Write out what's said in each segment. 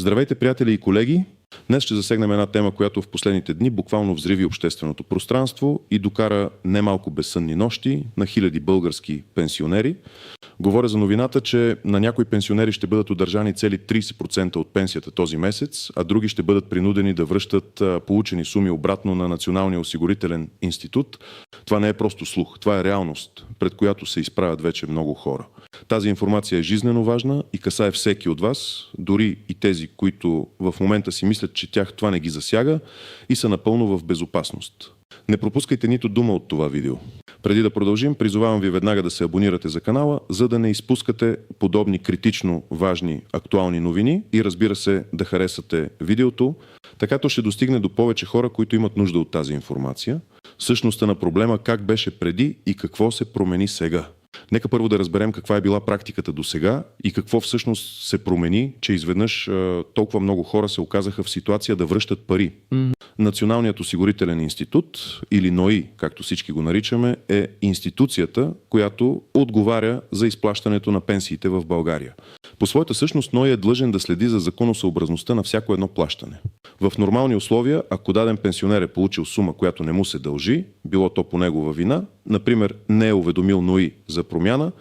Здравейте, приятели и колеги! Днес ще засегнем една тема, която в последните дни буквално взриви общественото пространство и докара немалко безсънни нощи на хиляди български пенсионери. Говоря за новината, че на някои пенсионери ще бъдат удържани цели 30% от пенсията този месец, а други ще бъдат принудени да връщат получени суми обратно на Националния осигурителен институт. Това не е просто слух, това е реалност, пред която се изправят вече много хора. Тази информация е жизнено важна и касае всеки от вас, дори и тези, които в момента си мислят, че тях това не ги засяга и са напълно в безопасност. Не пропускайте нито дума от това видео. Преди да продължим, призовавам ви веднага да се абонирате за канала, за да не изпускате подобни критично важни актуални новини и разбира се да харесате видеото. Така то ще достигне до повече хора, които имат нужда от тази информация. Същността на проблема, как беше преди и какво се промени сега. Нека първо да разберем каква е била практиката до сега и какво всъщност се промени, че изведнъж толкова много хора се оказаха в ситуация да връщат пари. Националният осигурителен институт, или НОИ, както всички го наричаме, е институцията, която отговаря за изплащането на пенсиите в България. По своята същност НОИ е длъжен да следи за законосъобразността на всяко едно плащане. В нормални условия, ако даден пенсионер е получил сума, която не му се дължи, било то по негова вина, например не е уведомил НОИ за промяна,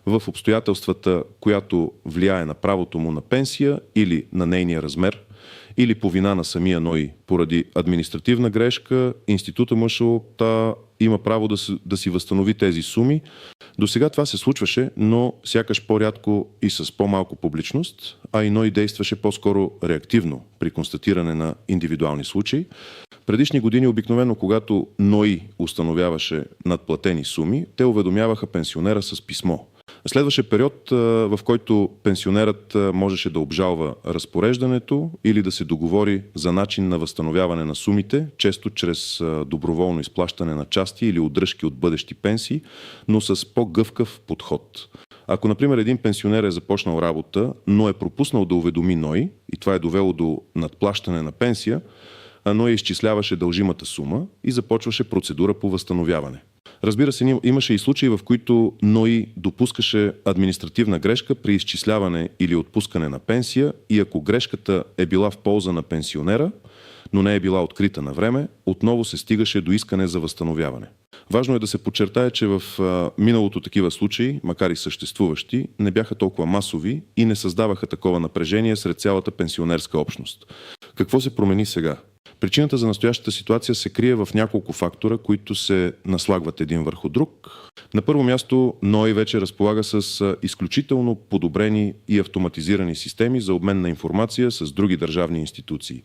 в обстоятелствата, която влияе на правото му на пенсия или на нейния размер, или по вина на самия НОИ поради административна грешка, Института МШО има право да си възстанови тези суми. До сега това се случваше, но сякаш по-рядко и с по-малко публичност, а и НОИ действаше по-скоро реактивно при констатиране на индивидуални случаи. Предишни години обикновено, когато НОИ установяваше надплатени суми, те уведомяваха пенсионера с писмо. Следваше период, в който пенсионерът можеше да обжалва разпореждането или да се договори за начин на възстановяване на сумите, често чрез доброволно изплащане на части или удръжки от бъдещи пенсии, но с по-гъвкав подход. Ако, например, един пенсионер е започнал работа, но е пропуснал да уведоми НОИ и това е довело до надплащане на пенсия, НОИ изчисляваше дължимата сума и започваше процедура по възстановяване. Разбира се, имаше и случаи, в които НОИ допускаше административна грешка при изчисляване или отпускане на пенсия и ако грешката е била в полза на пенсионера, но не е била открита на време, отново се стигаше до искане за възстановяване. Важно е да се подчертае, че в миналото такива случаи, макар и съществуващи, не бяха толкова масови и не създаваха такова напрежение сред цялата пенсионерска общност. Какво се промени сега? Причината за настоящата ситуация се крие в няколко фактора, които се наслагват един върху друг. На първо място, НОИ вече разполага с изключително подобрени и автоматизирани системи за обмен на информация с други държавни институции.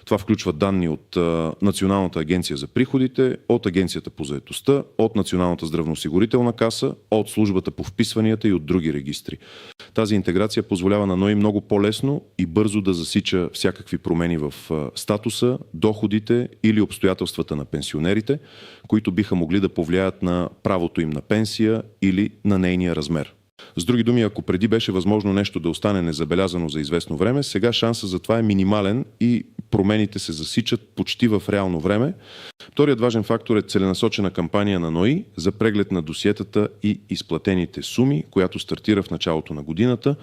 Това включва данни от Националната агенция за приходите, от Агенцията по заетостта, от Националната здравноосигурителна каса, от Службата по вписванията и от други регистри. Тази интеграция позволява на НОИ много по-лесно и бързо да засича всякакви промени в статуса, доходите или обстоятелствата на пенсионерите, които биха могли да повлияят на правото им на пенсия или на нейния размер. С други думи, ако преди беше възможно нещо да остане незабелязано за известно време, сега шансът за това е минимален и промените се засичат почти в реално време. Вторият важен фактор е целенасочена кампания на НОИ за преглед на досиетата и изплатените суми, която стартира в началото на годината.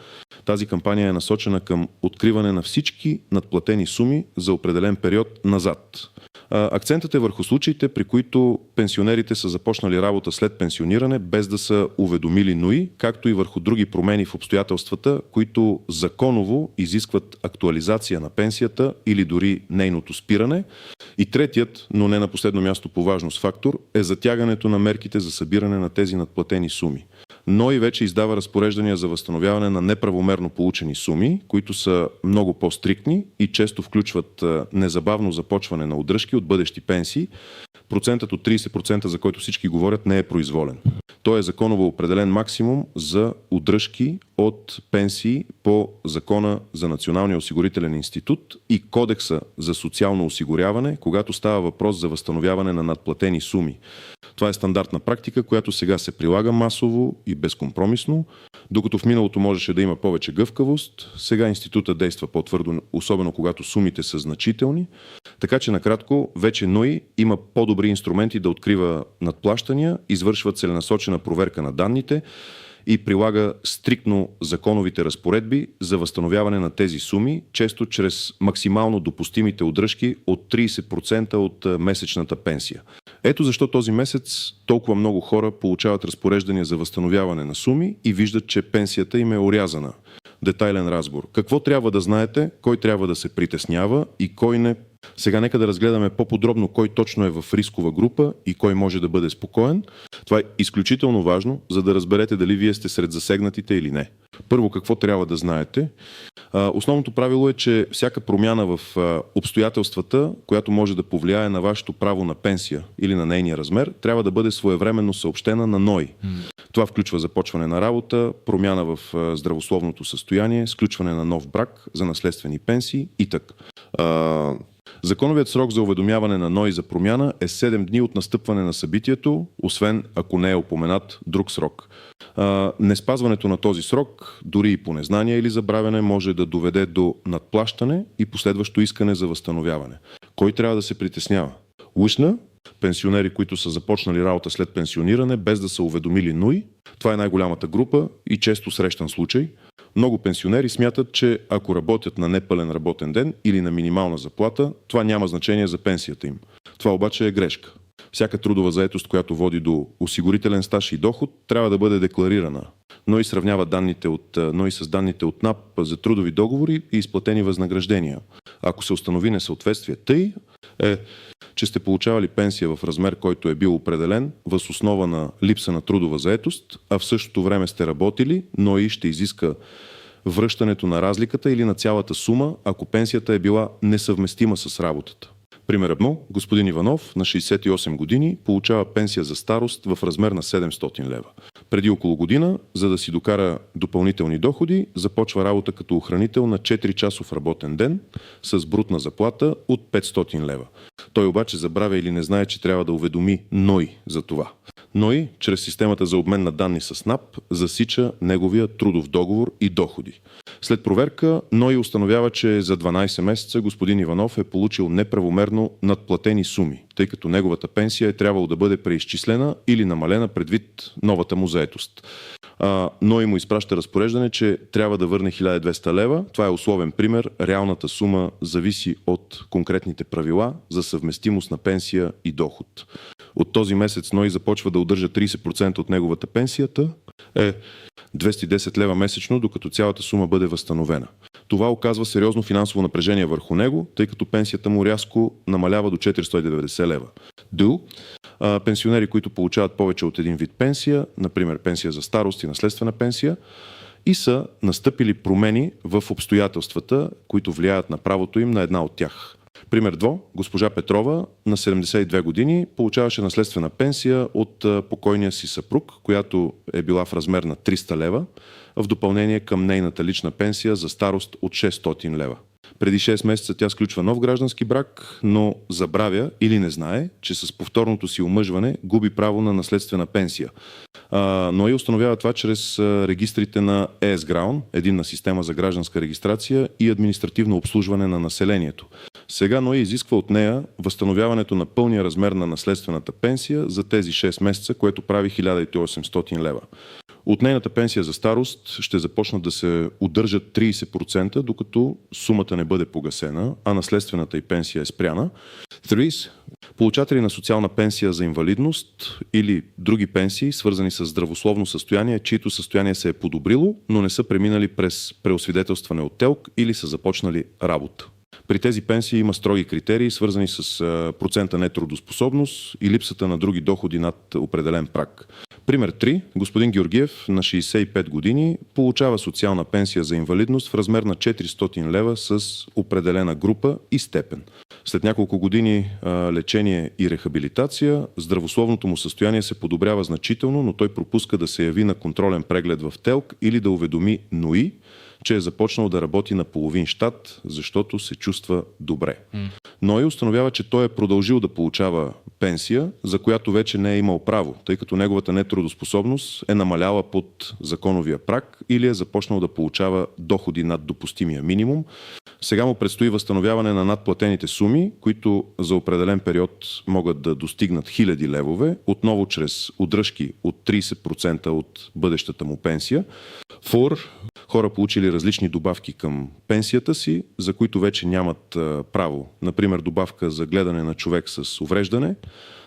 Тази кампания е насочена към откриване на всички надплатени суми за определен период назад. Акцентът е върху случаите, при които пенсионерите са започнали работа след пенсиониране, без да са уведомили НОИ, както и върху други промени в обстоятелствата, които законово изискват актуализация на пенсията или дори нейното спиране. И третият, но не на последно място по важност фактор, е затягането на мерките за събиране на тези надплатени суми. НОИ вече издава разпореждания за възстановяване на неправомерно получени суми, които са много по-стриктни и често включват незабавно започване на удръжки от бъдещи пенсии. Процентът от 30%, за който всички говорят, не е произволен. Той е законово определен максимум за удръжки от пенсии по Закона за Националния осигурителен институт и Кодекса за социално осигуряване, когато става въпрос за възстановяване на надплатени суми. Това е стандартна практика, която сега се прилага масово и безкомпромисно. Докато в миналото можеше да има повече гъвкавост, сега института действа по-твърдо, особено когато сумите са значителни. Така че накратко, вече НОИ има по-добри инструменти да открива надплащания, извършва целенасочена проверка на данните и прилага стриктно законовите разпоредби за възстановяване на тези суми, често чрез максимално допустимите удръжки от 30% от месечната пенсия. Ето защо този месец толкова много хора получават разпореждания за възстановяване на суми и виждат, че пенсията им е орязана. Детайлен разбор. Какво трябва да знаете, кой трябва да се притеснява и кой не. Сега нека да разгледаме по-подробно кой точно е в рискова група и кой може да бъде спокоен. Това е изключително важно, за да разберете дали вие сте сред засегнатите или не. Първо, какво трябва да знаете? Основното правило е, че всяка промяна в обстоятелствата, която може да повлияе на вашето право на пенсия или на нейния размер, трябва да бъде своевременно съобщена на НОИ. Това включва започване на работа, промяна в здравословното състояние, сключване на нов брак за наследствени пенсии и т.н. Законовият срок за уведомяване на НОИ за промяна е 7 дни от настъпване на събитието, освен ако не е упоменат друг срок. Неспазването на този срок, дори и по незнание или забравяне, може да доведе до надплащане и последващо искане за възстановяване. Кой трябва да се притеснява? Уишна, пенсионери, които са започнали работа след пенсиониране, без да са уведомили НОИ. Това е най-голямата група и често срещан случай. Много пенсионери смятат, че ако работят на непълен работен ден или на минимална заплата, това няма значение за пенсията им. Това обаче е грешка. Всяка трудова заетост, която води до осигурителен стаж и доход, трябва да бъде декларирана. НОИ сравнява НОИ с данните от НАП за трудови договори и изплатени възнаграждения. Ако се установи несъответствие, че сте получавали пенсия в размер, който е бил определен въз основа на липса на трудова заетост, а в същото време сте работили, НОИ ще изиска връщането на разликата или на цялата сума, ако пенсията е била несъвместима с работата. Пример едно, господин Иванов на 68 години получава пенсия за старост в размер на 700 лева. Преди около година, за да си докара допълнителни доходи, започва работа като охранител на 4-часов работен ден с брутна заплата от 500 лева. Той обаче забравя или не знае, че трябва да уведоми НОИ за това. НОИ, чрез системата за обмен на данни с НАП, засича неговия трудов договор и доходи. След проверка, НОИ установява, че за 12 месеца господин Иванов е получил неправомерно надплатени суми, тъй като неговата пенсия е трябвало да бъде преизчислена или намалена предвид новата му заетост. НОИ му изпраща разпореждане, че трябва да върне 1200 лева. Това е условен пример. Реалната сума зависи от конкретните правила за съвместимост на пенсия и доход. От този месец НОИ започва да удържа 30% от неговата пенсията, 210 лева месечно, докато цялата сума бъде възстановена. Това оказва сериозно финансово напрежение върху него, тъй като пенсията му рязко намалява до 490 лева. Пенсионери, които получават повече от един вид пенсия, например пенсия за старост и наследствена пенсия, и са настъпили промени в обстоятелствата, които влияят на правото им на една от тях. Пример 2. Госпожа Петрова на 72 години получаваше наследствена пенсия от покойния си съпруг, която е била в размер на 300 лева, в допълнение към нейната лична пенсия за старост от 600 лева. Преди 6 месеца тя сключва нов граждански брак, но забравя или не знае, че с повторното си омъжване губи право на наследствена пенсия. Но и установява това чрез регистрите на ЕСГРАУН, единна система за гражданска регистрация и административно обслужване на населението. Сега НОИ изисква от нея възстановяването на пълния размер на наследствената пенсия за тези 6 месеца, което прави 1800 лева. От нейната пенсия за старост ще започнат да се удържат 30%, докато сумата не бъде погасена, а наследствената й пенсия е спряна. Получатели на социална пенсия за инвалидност или други пенсии, свързани с здравословно състояние, чието състояние се е подобрило, но не са преминали през преосвидетелстване от ТЕЛК или са започнали работа. При тези пенсии има строги критерии, свързани с процента нетрудоспособност и липсата на други доходи над определен праг. Пример 3. Господин Георгиев на 65 години получава социална пенсия за инвалидност в размер на 400 лева с определена група и степен. След няколко години лечение и рехабилитация, здравословното му състояние се подобрява значително, но той пропуска да се яви на контролен преглед в ТЕЛК или да уведоми НОИ, че е започнал да работи на половин щат, защото се чувства добре. Но и установява, че той е продължил да получава пенсия, за която вече не е имал право, тъй като неговата нетрудоспособност е намаляла под законовия праг или е започнал да получава доходи над допустимия минимум. Сега му предстои възстановяване на надплатените суми, които за определен период могат да достигнат 1000 левове, отново чрез удръжки от 30% от бъдещата му пенсия. Хора получили различни добавки към пенсията си, за които вече нямат право. Например, добавка за гледане на човек с увреждане,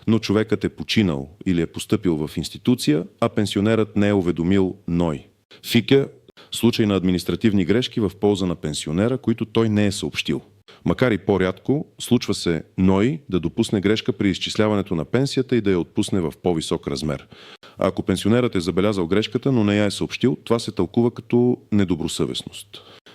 но човекът е починал или е постъпил в институция, а пенсионерът не е уведомил НОИ. Случай на административни грешки в полза на пенсионера, които той не е съобщил. Макар и по-рядко, случва се НОИ да допусне грешка при изчисляването на пенсията и да я отпусне в по-висок размер. А ако пенсионерът е забелязал грешката, но не я е съобщил, това се тълкува като недобросъвестност.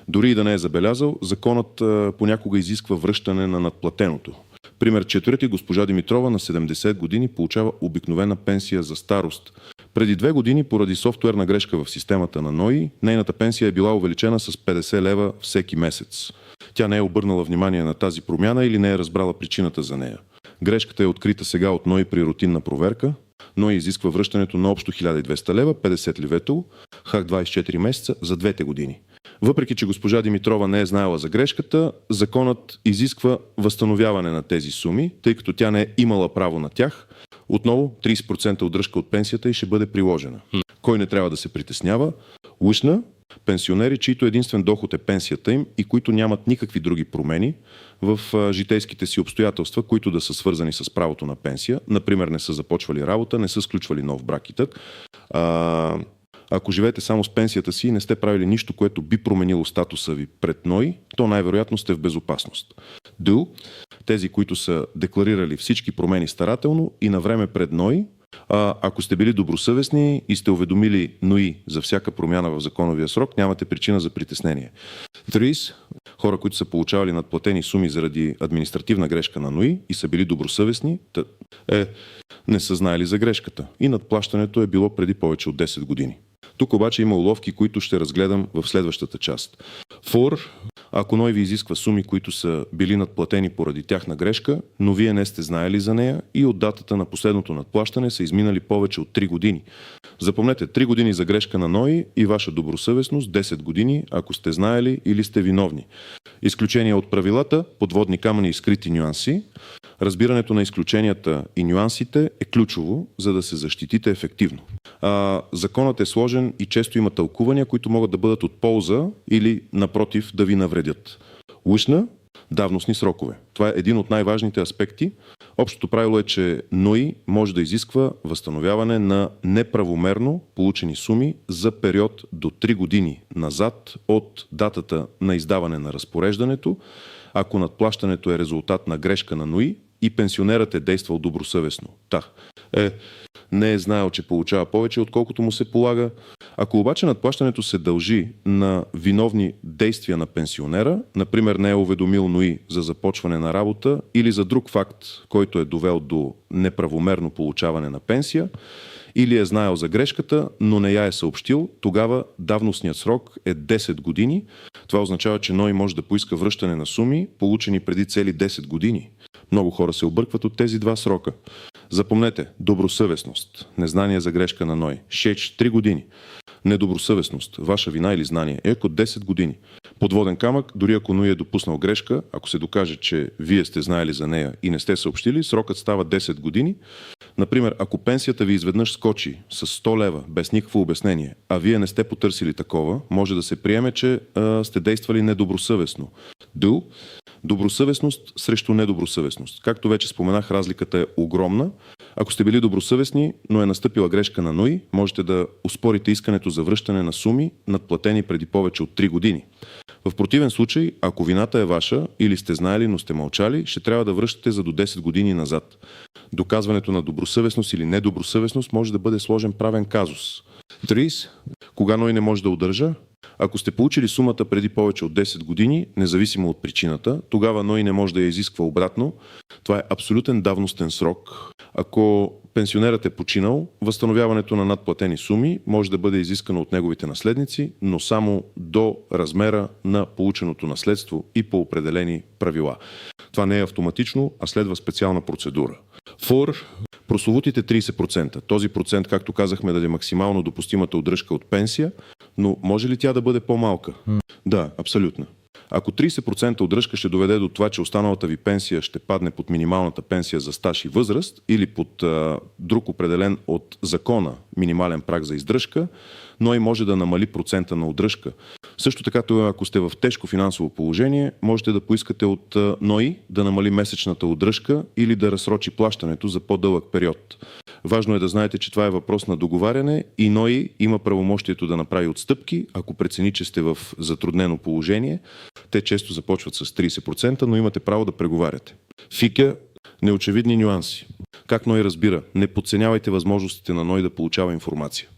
Дори и да не е забелязал, законът понякога изисква връщане на надплатеното. Пример четвърти, госпожа Димитрова на 70 години получава обикновена пенсия за старост. Преди 2 години, поради софтуерна грешка в системата на НОИ, нейната пенсия е била увеличена с 50 лева всеки месец. Тя не е обърнала внимание на тази промяна или не е разбрала причината за нея. Грешката е открита сега от НОИ при рутинна проверка. НОИ изисква връщането на общо 1200 лева, 50 ливето, хак 24 месеца за 2 години. Въпреки че госпожа Димитрова не е знаела за грешката, законът изисква възстановяване на тези суми, тъй като тя не е имала право на тях. Отново 30% удръжка от пенсията й ще бъде приложена. Кой не трябва да се притеснява? Уишна, пенсионери, чието единствен доход е пенсията им и които нямат никакви други промени в житейските си обстоятелства, които да са свързани с правото на пенсия. Например, не са започвали работа, не са сключвали нов брак и так. Ако живеете само с пенсията си и не сте правили нищо, което би променило статуса ви пред НОИ, то най-вероятно сте в безопасност. Тези, които са декларирали всички промени старателно и на време пред НОИ, ако сте били добросъвестни и сте уведомили НОИ за всяка промяна в законовия срок, нямате причина за притеснение. Хора, които са получавали надплатени суми заради административна грешка на НОИ и са били добросъвестни, не са знаели за грешката и надплащането е било преди повече от 10 години. Тук обаче има уловки, които ще разгледам в следващата част. Ако НОИ ви изисква суми, които са били надплатени поради тяхна грешка, но вие не сте знаели за нея и от датата на последното надплащане са изминали повече от 3 години. Запомнете, 3 години за грешка на НОИ и ваша добросъвестност, 10 години, ако сте знаели или сте виновни. Изключения от правилата, подводни камъни и скрити нюанси. Разбирането на изключенията и нюансите е ключово, за да се защитите ефективно. Законът е сложен и често има тълкувания, които могат да бъдат от полза или, напротив, да ви навредят. Давностни срокове. Това е един от най-важните аспекти. Общото правило е, че НОИ може да изисква възстановяване на неправомерно получени суми за период до 3 години назад от датата на издаване на разпореждането, ако надплащането е резултат на грешка на НОИ и пенсионерът е действал добросъвестно. Не е знаел, че получава повече, отколкото му се полага. Ако обаче надплащането се дължи на виновни действия на пенсионера, например не е уведомил НОИ за започване на работа или за друг факт, който е довел до неправомерно получаване на пенсия, или е знаел за грешката, но не я е съобщил, тогава давностният срок е 10 години. Това означава, че НОИ може да поиска връщане на суми, получени преди цели 10 години. Много хора се объркват от тези два срока. Запомнете, добросъвестност, незнание за грешка на НОИ, 3 години. Недобросъвестност, ваша вина или знание, ЕКО 10 години. Подводен камък, дори ако НОИ е допуснал грешка, ако се докаже, че вие сте знаели за нея и не сте съобщили, срокът става 10 години. Например, ако пенсията ви изведнъж скочи с 100 лева без никакво обяснение, а вие не сте потърсили такова, може да се приеме, че сте действали недобросъвестно. Добросъвестност срещу недобросъвестност. Както вече споменах, разликата е огромна. Ако сте били добросъвестни, но е настъпила грешка на НОИ, можете да оспорите искането за връщане на суми, надплатени преди повече от 3 години. В противен случай, ако вината е ваша или сте знаели, но сте мълчали, ще трябва да връщате за до 10 години назад. Доказването на добросъвестност или недобросъвестност може да бъде сложен правен казус. Кога НОИ не може да удържа? Ако сте получили сумата преди повече от 10 години, независимо от причината, тогава НОИ не може да я изисква обратно. Това е абсолютен давностен срок. Ако пенсионерът е починал, възстановяването на надплатени суми може да бъде изискано от неговите наследници, но само до размера на полученото наследство и по определени правила. Това не е автоматично, а следва специална процедура. Прословутите 30%. Този процент, както казахме, да е максимално допустимата удръжка от пенсия, но може ли тя да бъде по-малка? Да, абсолютно. Ако 30% удръжка ще доведе до това, че останалата ви пенсия ще падне под минималната пенсия за стаж и възраст или под друг определен от закона минимален праг за издръжка, но и може да намали процента на удръжка. Също така, ако сте в тежко финансово положение, можете да поискате от НОИ да намали месечната удръжка или да разсрочи плащането за по-дълъг период. Важно е да знаете, че това е въпрос на договаряне и НОИ има правомощието да направи отстъпки, ако прецени, че сте в затруднено положение. Те често започват с 30%, но имате право да преговаряте. Неочевидни нюанси. Как НОИ разбира? Не подценявайте възможностите на НОИ да получава информация.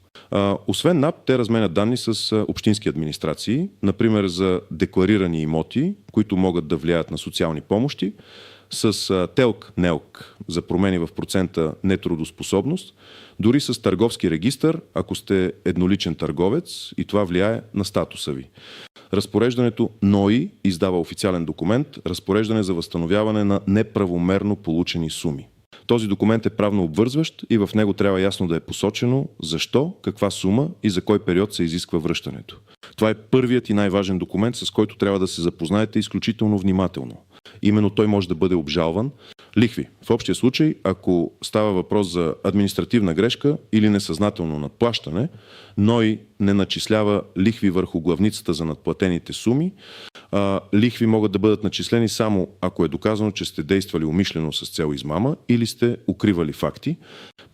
Освен НАП, те разменят данни с общински администрации, например за декларирани имоти, които могат да влияят на социални помощи, с ТЕЛК, НЕЛК за промени в процента нетрудоспособност, дори с търговски регистър, ако сте едноличен търговец и това влияе на статуса ви. Разпореждането НОИ издава официален документ, разпореждане за възстановяване на неправомерно получени суми. Този документ е правно обвързващ и в него трябва ясно да е посочено защо, каква сума и за кой период се изисква връщането. Това е първият и най-важен документ, с който трябва да се запознаете изключително внимателно. Именно той може да бъде обжалван. Лихви. В общия случай, ако става въпрос за административна грешка или несъзнателно надплащане, НОИ не начислява лихви върху главницата за надплатените суми. Лихви могат да бъдат начислени само ако е доказано, че сте действали умишлено с цел измама или сте укривали факти.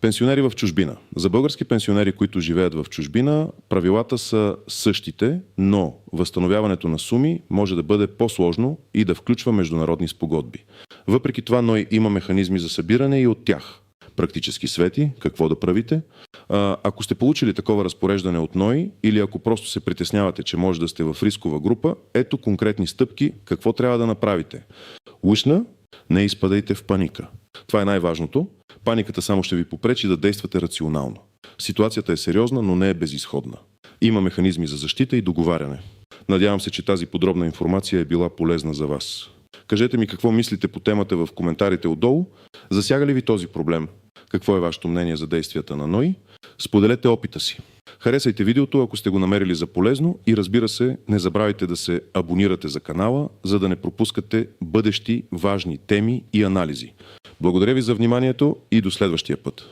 Пенсионери в чужбина. За български пенсионери, които живеят в чужбина, правилата са същите, но възстановяването на суми може да бъде по-сложно и да включва международни спогодби. Въпреки това, НОИ има механизми за събиране и от тях. Практически свети, какво да правите? Ако сте получили такова разпореждане от НОИ или ако просто се притеснявате, че може да сте в рискова група, ето конкретни стъпки, какво трябва да направите. Не изпадайте в паника. Това е най-важното. Паниката само ще ви попречи да действате рационално. Ситуацията е сериозна, но не е безизходна. Има механизми за защита и договаряне. Надявам се, че тази подробна информация е била полезна за вас. Кажете ми какво мислите по темата в коментарите отдолу. Засяга ли ви този проблем? Какво е вашето мнение за действията на НОИ? Споделете опита си. Харесайте видеото, ако сте го намерили за полезно и разбира се, не забравяйте да се абонирате за канала, за да не пропускате бъдещи важни теми и анализи. Благодаря ви за вниманието и до следващия път.